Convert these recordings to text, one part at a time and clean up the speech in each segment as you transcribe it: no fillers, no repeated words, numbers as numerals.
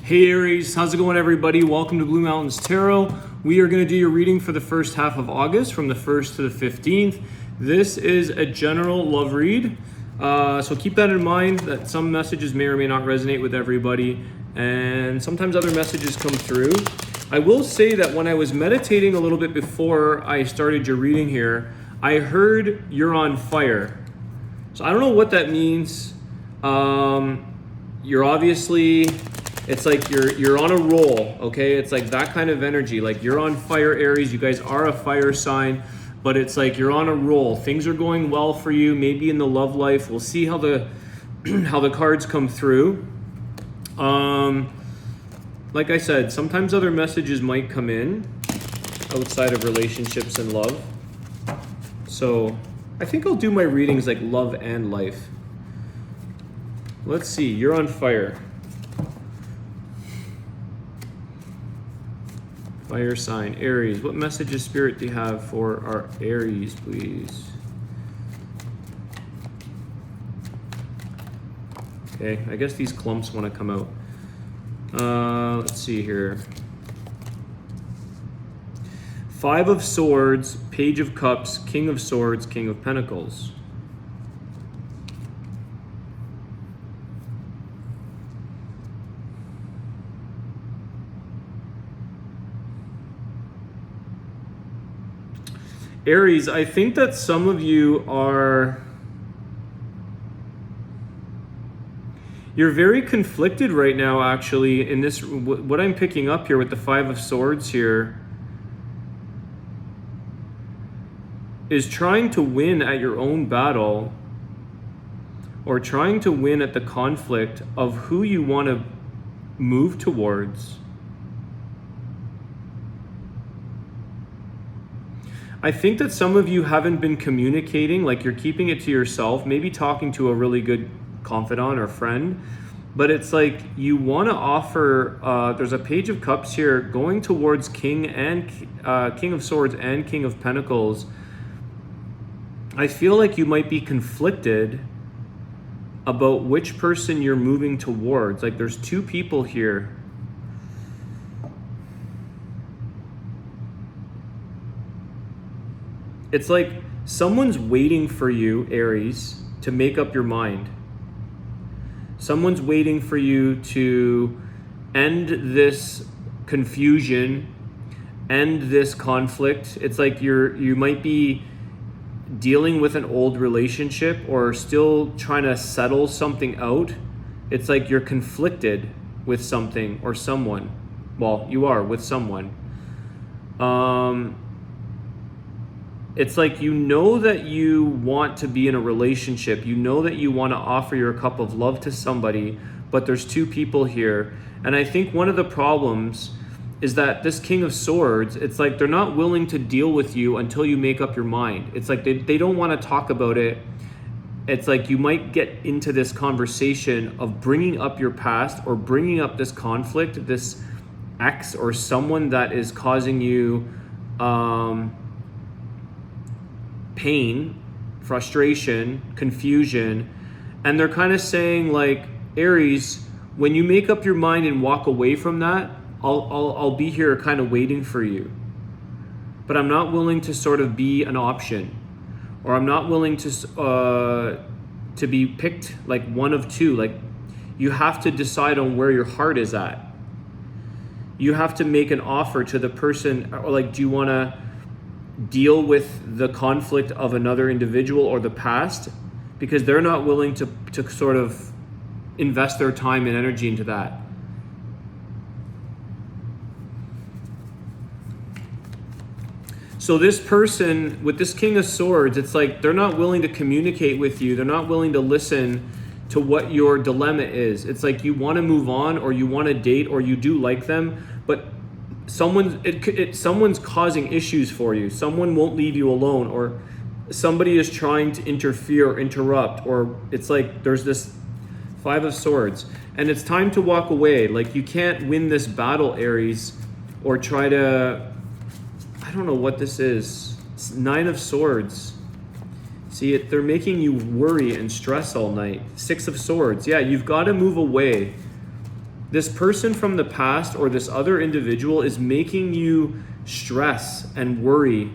Hey Aries, how's it going everybody? Welcome to Blue Mountains Tarot. We are going to do your reading for the first half of August from the 1st to the 15th. This is a general love read, so keep that in mind that some messages may or may not resonate with everybody, and sometimes other messages come through. I will say that when I was meditating a little bit before I started your reading here, I heard you're on fire. So I don't know what that means. You're obviously... It's like you're on a roll, okay? It's like that kind of energy. Like you're on fire, Aries. You guys are a fire sign, but it's like you're on a roll. Things are going well for you, maybe in the love life. We'll see how the how the cards come through. Like I said, sometimes other messages might come in outside of relationships and love. So I think I'll do my readings like love and life. Let's see, you're on fire. Fire sign, Aries. What messages, Spirit, do you have for our Aries, please? Okay, I guess these clumps want to come out. Let's see here. Five of Swords, Page of Cups, King of Swords, King of Pentacles. Aries, I think that some of you are... You're very conflicted right now, actually, in this... What I'm picking up here with the Five of Swords here is trying to win at your own battle, or trying to win at the conflict of who you want to move towards. I think that some of you haven't been communicating, like you're keeping it to yourself, maybe talking to a really good confidant or friend, but it's like you want to offer, there's a Page of Cups here going towards King of Swords and King of Pentacles. I feel like you might be conflicted about which person you're moving towards. Like there's two people here. It's like someone's waiting for you, Aries, to make up your mind. Someone's waiting for you to end this confusion, end this conflict. It's like you might be dealing with an old relationship or still trying to settle something out. It's like you're conflicted with something or someone. Well, you are with someone. It's like you know that you want to be in a relationship. You know that you want to offer your cup of love to somebody, but there's two people here. And I think one of the problems is that this King of Swords, it's like they're not willing to deal with you until you make up your mind. It's like they don't want to talk about it. It's like you might get into this conversation of bringing up your past or bringing up this conflict, this ex or someone that is causing you pain, frustration, confusion, and they're kind of saying like, Aries, when you make up your mind and walk away from that, I'll be here kind of waiting for you. But I'm not willing to sort of be an option, or I'm not willing to be picked like one of two. Like you have to decide on where your heart is at. You have to make an offer to the person, or like, do you want to deal with the conflict of another individual or the past, because they're not willing to sort of invest their time and energy into that. So this person with this King of Swords, it's like they're not willing to communicate with you. They're not willing to listen to what your dilemma is. It's like you want to move on, or you want to date, or you do like them, but someone's causing issues for you. Someone won't leave you alone, or somebody is trying to interfere or interrupt, or it's like there's this Five of Swords and it's time to walk away. Like you can't win this battle, Aries, or try to, I don't know what this is. It's Nine of Swords. See, they're making you worry and stress all night. Six of Swords. Yeah, you've got to move away This person from the past or this other individual is making you stress and worry.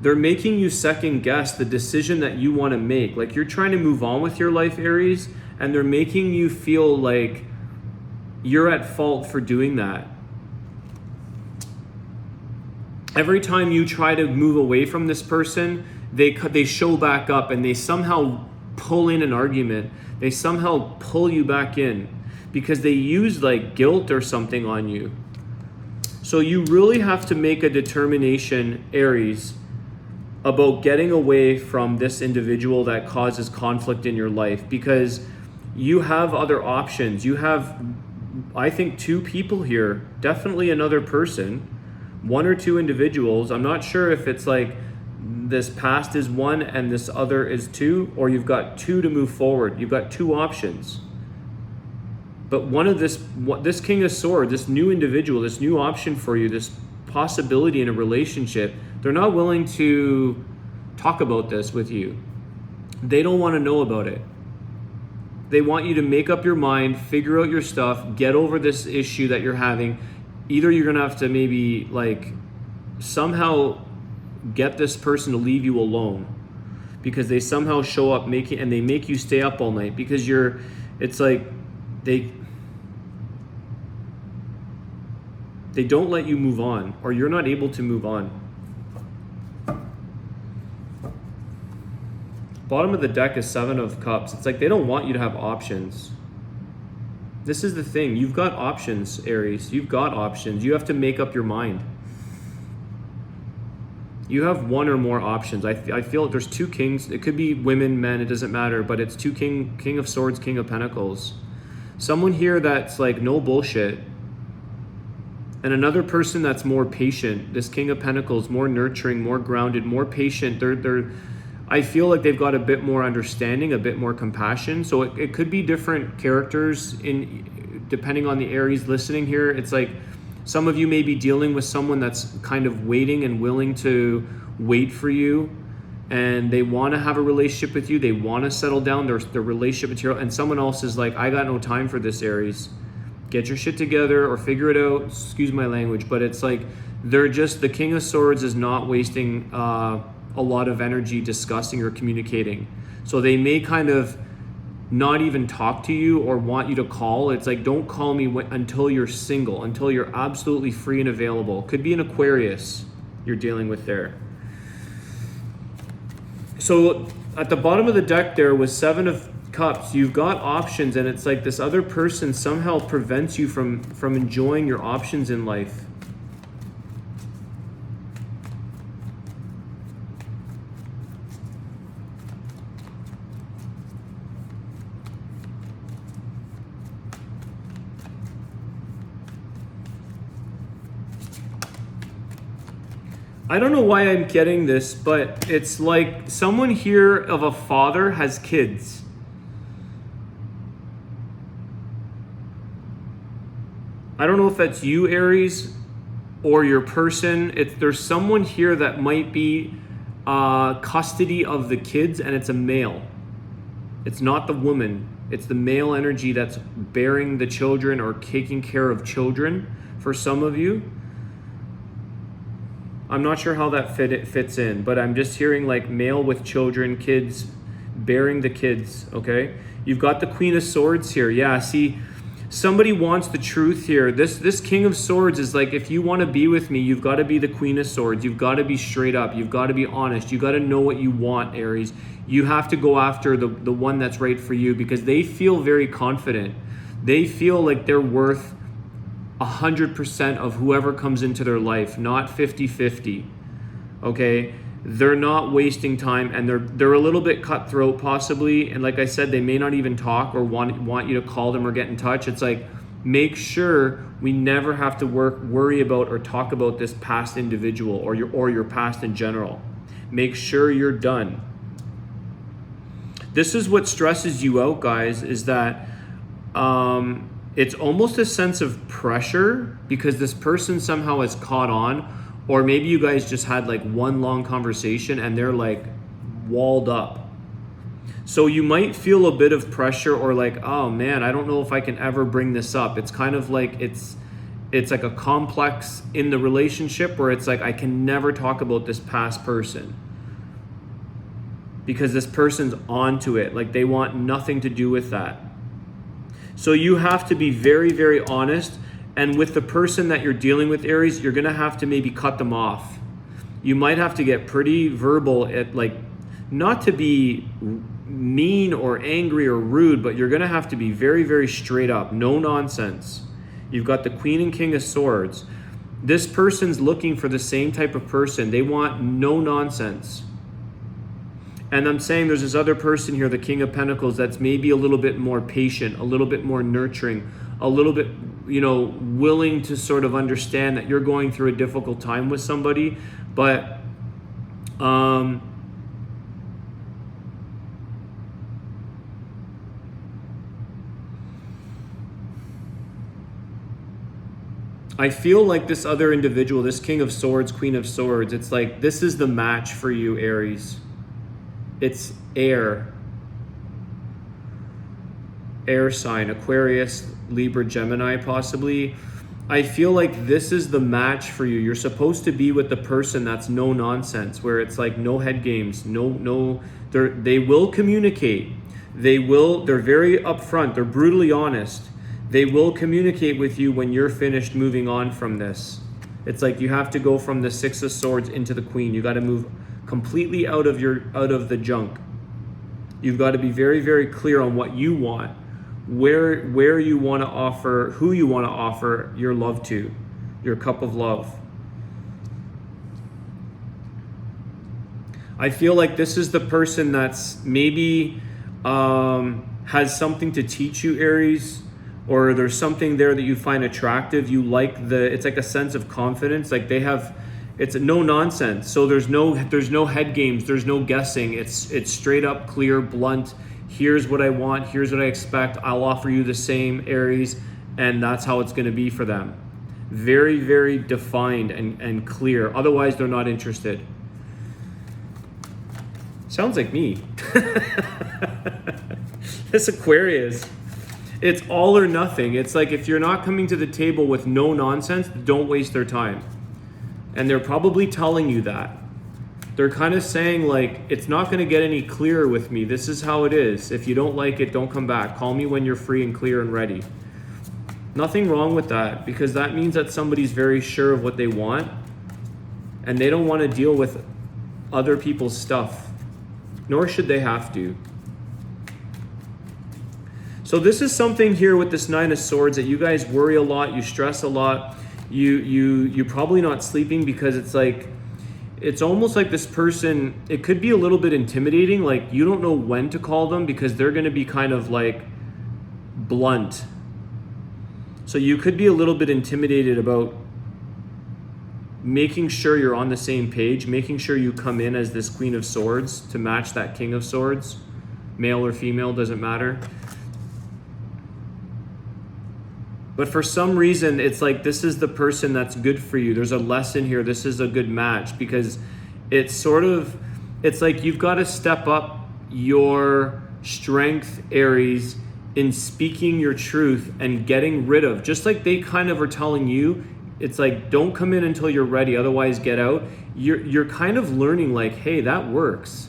They're making you second guess the decision that you want to make. Like you're trying to move on with your life, Aries, and they're making you feel like you're at fault for doing that. Every time you try to move away from this person, they show back up and they somehow pull in an argument. They somehow pull you back in because they use like guilt or something on you. So you really have to make a determination, Aries, about getting away from this individual that causes conflict in your life, because you have other options. You have, I think, 2 people here, definitely another person, 1 or 2 individuals. I'm not sure if it's like this past is 1 and this other is 2, or you've got 2 to move forward. You've got 2 options. But one of this King of Swords, this new individual, this new option for you, this possibility in a relationship, they're not willing to talk about this with you. They don't want to know about it. They want you to make up your mind, figure out your stuff, get over this issue that you're having. Either you're going to have to maybe like somehow get this person to leave you alone because they somehow show up and they make you stay up all night because it's like they don't let you move on, or you're not able to move on. Bottom of the deck is 7 of Cups. It's like they don't want you to have options. This is the thing. You've got options, Aries. You've got options. You have to make up your mind. You have 1 or more options. I feel there's 2 kings. It could be women, men, it doesn't matter, but it's 2 King of Swords, King of Pentacles. Someone here that's like no bullshit. And another person that's more patient. This King of Pentacles, more nurturing, more grounded, more patient. I feel like they've got a bit more understanding, a bit more compassion. So it could be different characters depending on the Aries listening here. It's like some of you may be dealing with someone that's kind of waiting and willing to wait for you, and they want to have a relationship with you. They want to settle down their relationship material, and someone else is like, I got no time for this, Aries. Get your shit together or figure it out. Excuse my language, but it's like the King of Swords is not wasting a lot of energy discussing or communicating. So they may kind of not even talk to you or want you to call. It's like, don't call me until you're single, until you're absolutely free and available. Could be an Aquarius you're dealing with there. So at the bottom of the deck there was 7 of Cups. You've got options, and it's like this other person somehow prevents you from enjoying your options in life. I don't know why I'm getting this, but it's like someone here of a father has kids. I don't know if that's you, Aries, or your person. There's someone here that might be custody of the kids, and it's a male. It's not the woman. It's the male energy that's bearing the children or taking care of children for some of you. I'm not sure how that fits in, but I'm just hearing like male with children, kids, bearing the kids, okay? You've got the Queen of Swords here. Yeah, see, somebody wants the truth here. This King of Swords is like, if you want to be with me, you've got to be the Queen of Swords. You've got to be straight up. You've got to be honest. You've got to know what you want, Aries. You have to go after the one that's right for you, because they feel very confident. They feel like they're worth 100% of whoever comes into their life, not 50-50, okay? They're not wasting time, and they're a little bit cutthroat possibly, and like I said, they may not even talk or want you to call them or get in touch. It's like, make sure we never have to worry about or talk about this past individual or your past in general. Make sure you're done. This is what stresses you out, guys, is that it's almost a sense of pressure because this person somehow has caught on, or maybe you guys just had like one long conversation and they're like walled up. So you might feel a bit of pressure, or like, oh man, I don't know if I can ever bring this up. It's kind of like it's like a complex in the relationship where it's like, I can never talk about this past person because this person's onto it. Like, they want nothing to do with that. So you have to be very, very honest. And with the person that you're dealing with, Aries, you're going to have to maybe cut them off. You might have to get pretty verbal at, like, not to be mean or angry or rude, but you're going to have to be very, very straight up. No nonsense. You've got the Queen and King of Swords. This person's looking for the same type of person. They want no nonsense. And I'm saying there's this other person here, the King of Pentacles, that's maybe a little bit more patient, a little bit more nurturing, a little bit, willing to sort of understand that you're going through a difficult time with somebody. But I feel like this other individual, this King of Swords, Queen of Swords, it's like, this is the match for you, Aries. It's air sign, Aquarius, Libra, Gemini, possibly. I feel like this is the match for you. You're supposed to be with the person that's no nonsense, where it's like no head games, they will communicate. They're very upfront. They're brutally honest. They will communicate with you when you're finished moving on from this. It's like you have to go from the Six of Swords into the Queen. You got to move completely out of the junk. You've got to be very, very clear on what you want, where you want to offer, who you want to offer your love to, your cup of love. I feel like this is the person that's maybe has something to teach you, Aries, or there's something there that you find attractive. You like it's like a sense of confidence. Like it's no nonsense. So there's no head games. There's no guessing. It's straight up, clear, blunt. Here's what I want. Here's what I expect. I'll offer you the same, Aries. And that's how it's going to be for them. Very, very defined and clear. Otherwise, they're not interested. Sounds like me. This Aquarius. It's all or nothing. It's like, if you're not coming to the table with no nonsense, don't waste their time. And they're probably telling you that. They're kind of saying, like, it's not going to get any clearer with me. This is how it is. If you don't like it, don't come back. Call me when you're free and clear and ready. Nothing wrong with that, because that means that somebody's very sure of what they want and they don't want to deal with other people's stuff, nor should they have to. So this is something here with this Nine of Swords that you guys worry a lot, you stress a lot, you're probably not sleeping, because it's like, it's almost like this person, it could be a little bit intimidating. Like, you don't know when to call them because they're going to be kind of like blunt. So you could be a little bit intimidated about making sure you're on the same page, making sure you come in as this Queen of Swords to match that King of Swords. Male or female, doesn't matter. But for some reason, it's like, this is the person that's good for you. There's a lesson here. This is a good match, because it's like you've got to step up your strength, Aries, in speaking your truth and getting rid of, just like they kind of are telling you, it's like, don't come in until you're ready, otherwise get out. You're kind of learning, like, hey, that works.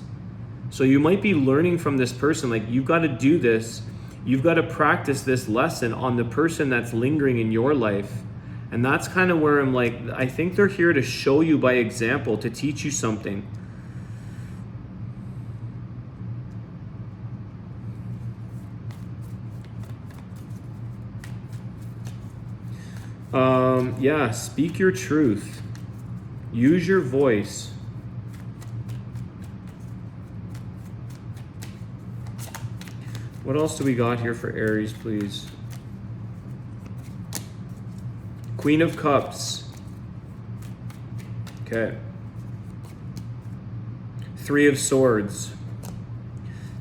So you might be learning from this person, like, you've got to do this. You've got to practice this lesson on the person that's lingering in your life. And that's kind of where I'm like, I think they're here to show you by example, to teach you something. Yeah, speak your truth. Use your voice. What else do we got here for Aries, please? Queen of Cups. Okay. Three of Swords.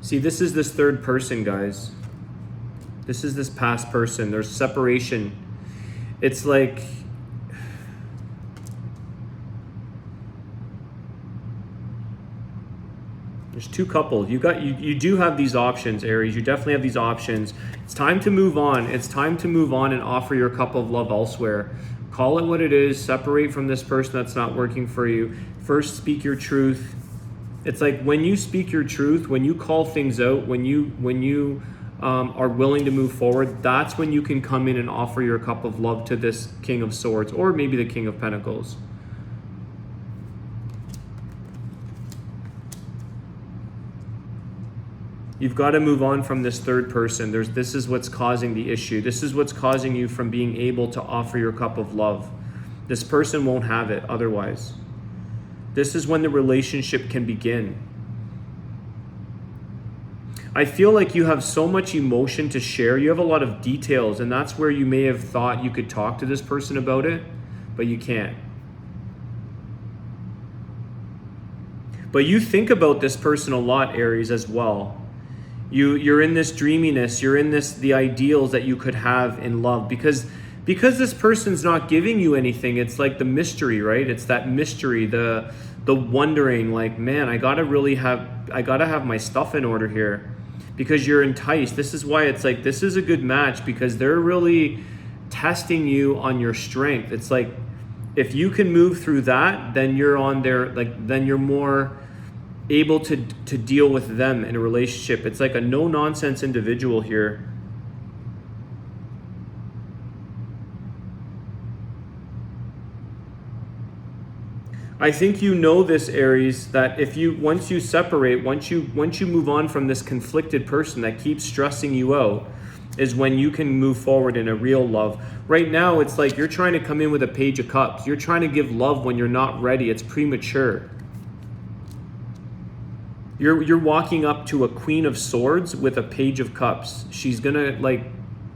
See, this is this third person, guys. This is this past person. There's separation. It's like, There's two couples. You do have these options, Aries. You definitely have these options. It's time to move on. It's time to move on and offer your cup of love elsewhere. Call it what it is. Separate from this person that's not working for you. First, speak your truth. It's like when you speak your truth, when you call things out, when you are willing to move forward, that's when you can come in and offer your cup of love to this King of Swords, or maybe the King of Pentacles. You've got to move on from this third person. This is what's causing the issue. This is what's causing you from being able to offer your cup of love. This person won't have it otherwise. This is when the relationship can begin. I feel like you have so much emotion to share. You have a lot of details, and that's where you may have thought you could talk to this person about it, but you can't. But you think about this person a lot, Aries, as well. You're in this dreaminess, you're in the ideals that you could have in love, because this person's not giving you anything. It's like the mystery, right? It's that mystery, the wondering, like, man, I gotta have my stuff in order here, because you're enticed. This is why it's like, this is a good match, because they're really testing you on your strength. It's like, if you can move through that, then you're on their, like, then you're more able to deal with them in a relationship. It's like a no-nonsense individual here. I think you know this, Aries, that once you separate, once you move on from this conflicted person that keeps stressing you out, is when you can move forward in a real love. Right now, it's like you're trying to come in with a Page of Cups. You're trying to give love when you're not ready. It's premature. You're walking up to a Queen of Swords with a Page of Cups. She's gonna like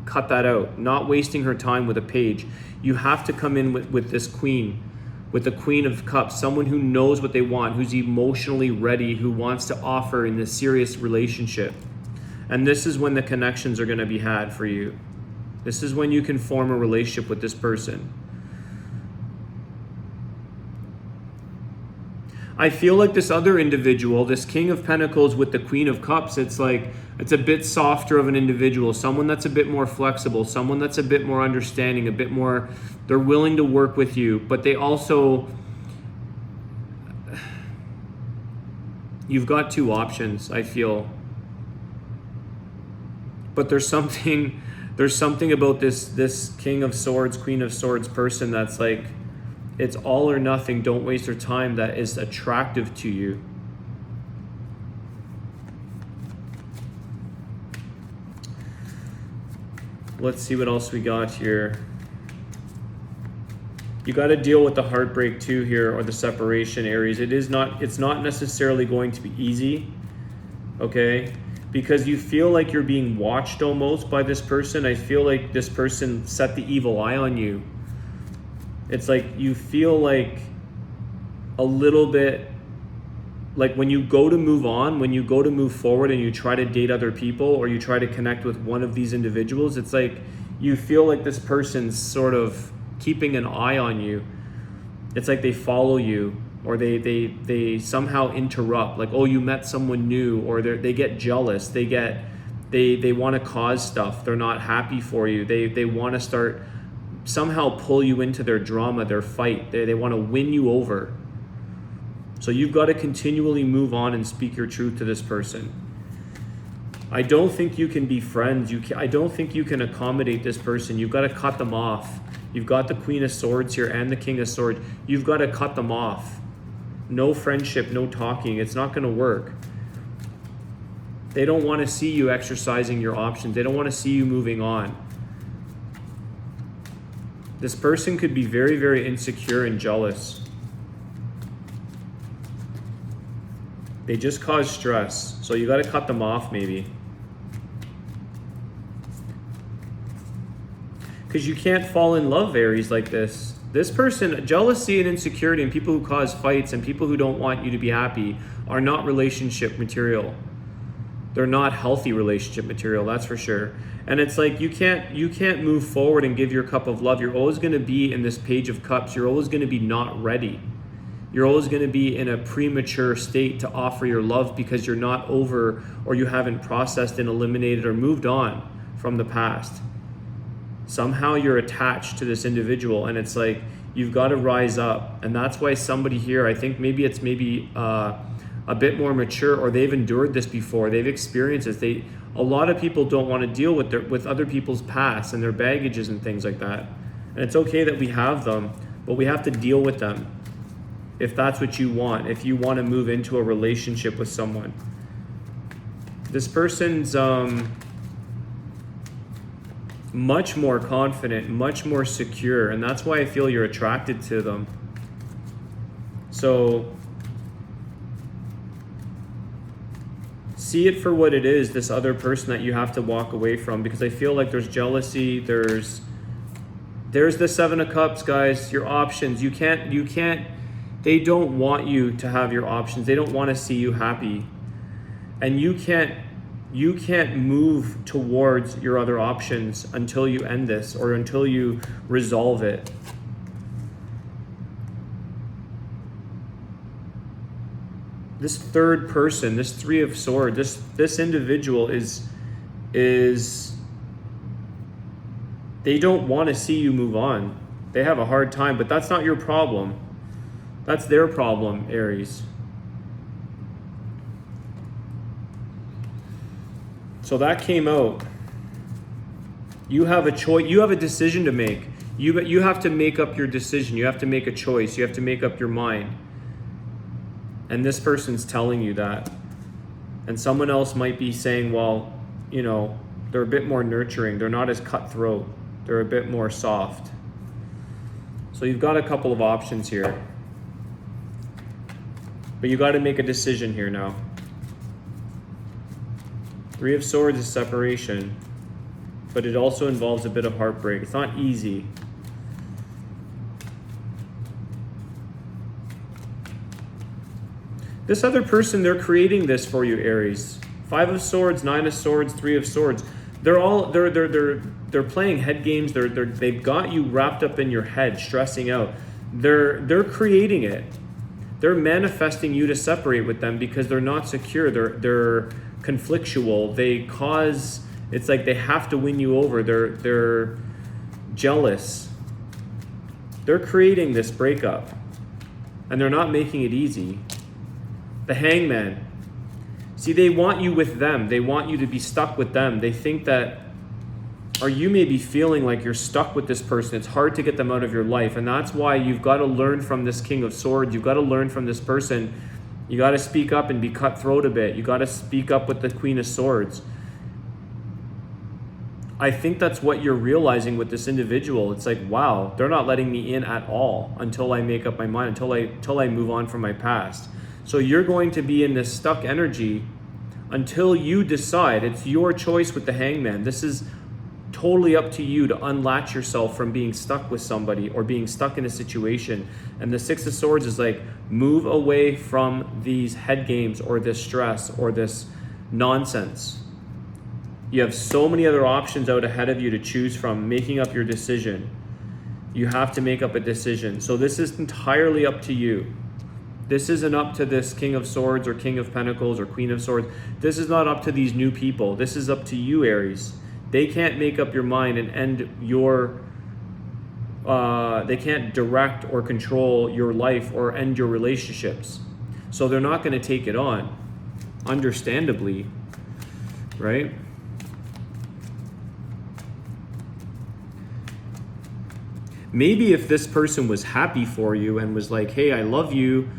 cut that out, not wasting her time with a page. You have to come in with this queen, with the Queen of Cups, someone who knows what they want, who's emotionally ready, who wants to offer in this serious relationship. And this is when the connections are gonna be had for you. This is when you can form a relationship with this person. I feel like this other individual, this King of Pentacles with the Queen of Cups, it's like, it's a bit softer of an individual, someone that's a bit more flexible, someone that's a bit more understanding, a bit more, they're willing to work with you, but they also, you've got two options, I feel. But there's something about this King of Swords, Queen of Swords person that's like, it's all or nothing, don't waste your time, that is attractive to you. Let's see what else we got here. You got to deal with the heartbreak too here, or the separation, Aries. It's not necessarily going to be easy, okay? Because you feel like you're being watched almost by this person. I feel like this person set the evil eye on you. It's like you feel like a little bit like when you go to move on, when you go to move forward and you try to date other people, or you try to connect with one of these individuals, it's like you feel like this person's sort of keeping an eye on you. It's like they follow you, or they somehow interrupt, like, oh, you met someone new, or they get jealous, they want to cause stuff, they're not happy for you, they want to start somehow pull you into their drama, their fight. They want to win you over. So you've got to continually move on and speak your truth to this person. I don't think you can be friends. I don't think you can accommodate this person. You've got to cut them off. You've got the Queen of Swords here and the King of Swords. You've got to cut them off. No friendship, no talking. It's not going to work. They don't want to see you exercising your options. They don't want to see you moving on. This person could be very, very insecure and jealous. They just cause stress. So you got to cut them off maybe. Because you can't fall in love, Aries, like this. This person, jealousy and insecurity and people who cause fights and people who don't want you to be happy are not relationship material. They're not healthy relationship material, that's for sure. And it's like you can't move forward and give your cup of love. You're always going to be in this Page of Cups. You're always going to be not ready. You're always going to be in a premature state to offer your love because you're not over, or you haven't processed and eliminated or moved on from the past. Somehow you're attached to this individual, and it's like you've got to rise up. And that's why somebody here, I think maybe it's a bit more mature, or they've endured this before, they've experienced this. A lot of people don't want to deal with other people's past and their baggages and things like that. And it's okay that we have them, but we have to deal with them if that's what you want, if you want to move into a relationship with someone. This person's much more confident, much more secure, and that's why I feel you're attracted to them. So see it for what it is, this other person that you have to walk away from, because I feel like there's jealousy, there's the Seven of Cups, guys, your options. You can't, they don't want you to have your options. They don't want to see you happy. And you can't move towards your other options until you end this, or until you resolve it. This third person, this Three of Swords, this individual is they don't want to see you move on. They have a hard time, but that's not your problem. That's their problem, Aries. So that came out. You have a choice. You have a decision to make. You have to make up your decision. You have to make a choice. You have to make up your mind. And this person's telling you that. And someone else might be saying, well, you know, they're a bit more nurturing. They're not as cutthroat. They're a bit more soft. So you've got a couple of options here. But you got to make a decision here now. Three of Swords is separation, but it also involves a bit of heartbreak. It's not easy. This other person, they're creating this for you, Aries. Five of Swords, Nine of Swords, Three of Swords. They're playing head games. They've got you wrapped up in your head, stressing out. They're creating it. They're manifesting you to separate with them because they're not secure. They're conflictual. It's like they have to win you over. They're jealous. They're creating this breakup, and they're not making it easy. The Hangman. See, they want you with them. They want you to be stuck with them. They think that, or you may be feeling like you're stuck with this person. It's hard to get them out of your life. And that's why you've got to learn from this King of Swords. You've got to learn from this person. You got to speak up and be cutthroat a bit. You got to speak up with the Queen of Swords. I think that's what you're realizing with this individual. It's like, wow, they're not letting me in at all until I make up my mind, until I move on from my past. So you're going to be in this stuck energy until you decide. It's your choice with the Hangman. This is totally up to you to unlatch yourself from being stuck with somebody or being stuck in a situation. And the Six of Swords is like, move away from these head games or this stress or this nonsense. You have so many other options out ahead of you to choose from, making up your decision. You have to make up a decision. So this is entirely up to you. This isn't up to this King of Swords or King of Pentacles or Queen of Swords. This is not up to these new people. This is up to you, Aries. They can't make up your mind and end your... they can't direct or control your life or end your relationships. So they're not going to take it on. Understandably, right? Maybe if this person was happy for you and was like, hey, I love you,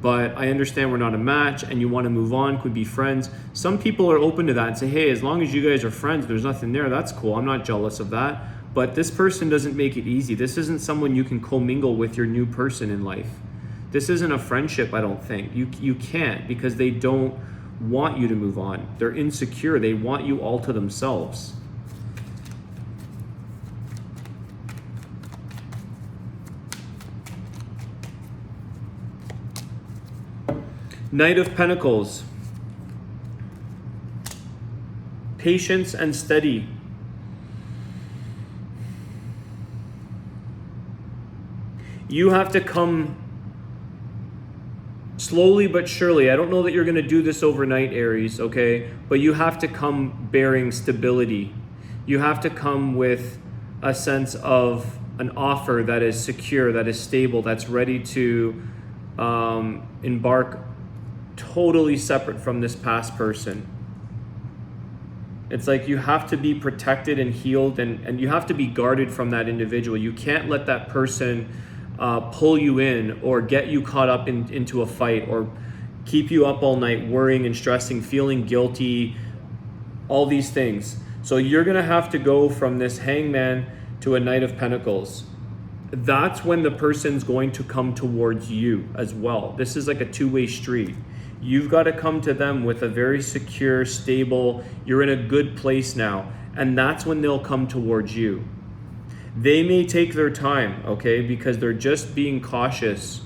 but I understand we're not a match and you want to move on, could be friends. Some people are open to that and say, hey, as long as you guys are friends, there's nothing there, that's cool. I'm not jealous of that. But this person doesn't make it easy. This isn't someone you can commingle with your new person in life. This isn't a friendship, I don't think. You can't, because they don't want you to move on. They're insecure. They want you all to themselves. Knight of Pentacles. Patience and steady. You have to come slowly but surely. I don't know that you're going to do this overnight, Aries, okay? But you have to come bearing stability. You have to come with a sense of an offer that is secure, that is stable, that's ready to embark totally separate from this past person. It's like you have to be protected and healed, and you have to be guarded from that individual. You can't let that person pull you in or get you caught up into a fight or keep you up all night worrying and stressing, feeling guilty, all these things. So you're going to have to go from this Hangman to a Knight of Pentacles. That's when the person's going to come towards you as well. This is like a two-way street. You've got to come to them with a very secure, stable, you're in a good place now. And that's when they'll come towards you. They may take their time, okay, because they're just being cautious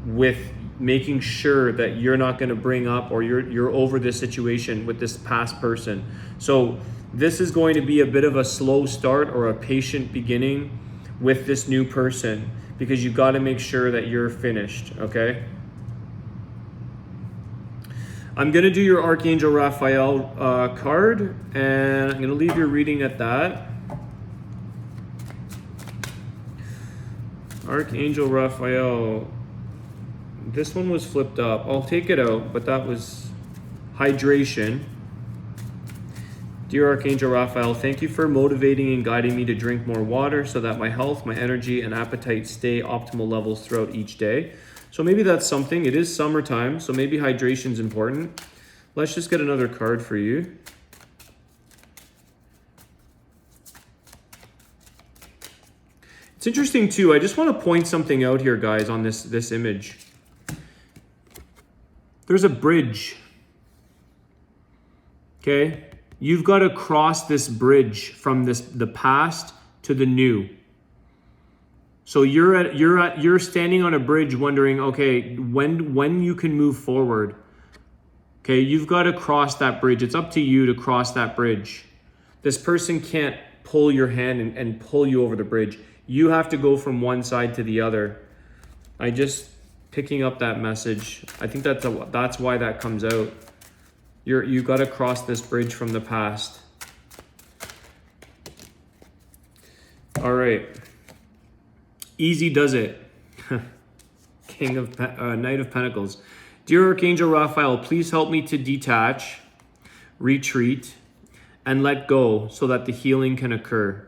with making sure that you're not going to bring up or you're over this situation with this past person. So this is going to be a bit of a slow start or a patient beginning with this new person, because you've got to make sure that you're finished, okay? I'm going to do your Archangel Raphael card, and I'm going to leave your reading at that. Archangel Raphael. This one was flipped up. I'll take it out, but that was hydration. Dear Archangel Raphael, thank you for motivating and guiding me to drink more water so that my health, my energy, and appetite stay optimal levels throughout each day. So maybe that's something. It is summertime, so maybe hydration's important. Let's just get another card for you. It's interesting too. I just want to point something out here, guys, on this image. There's a bridge. Okay? You've got to cross this bridge from the past to the new. So you're standing on a bridge wondering, okay, when you can move forward. Okay, you've got to cross that bridge. It's up to you to cross that bridge. This person can't pull your hand and pull you over the bridge. You have to go from one side to the other. I just picking up that message. I think that's why that comes out. You've got to cross this bridge from the past. All right. Easy does it. Knight of Pentacles. Dear Archangel Raphael, please help me to detach, retreat, and let go so that the healing can occur.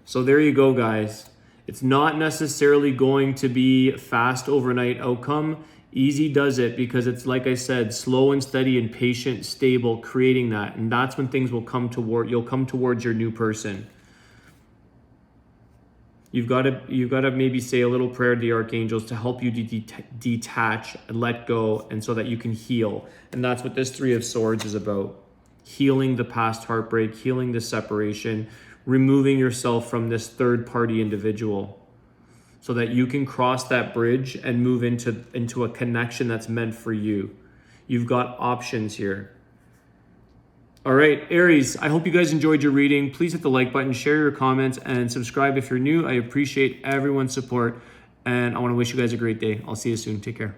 So there you go, guys. It's not necessarily going to be fast overnight outcome. Easy does it, because it's, like I said, slow and steady and patient, stable, creating that. And that's when things will come toward, you'll come towards your new person. You've got to maybe say a little prayer to the archangels to help you detach and let go, and so that you can heal. And that's what this Three of Swords is about. Healing the past heartbreak, healing the separation, removing yourself from this third-party individual so that you can cross that bridge and move into a connection that's meant for you. You've got options here. All right, Aries, I hope you guys enjoyed your reading. Please hit the like button, share your comments, and subscribe if you're new. I appreciate everyone's support, and I want to wish you guys a great day. I'll see you soon. Take care.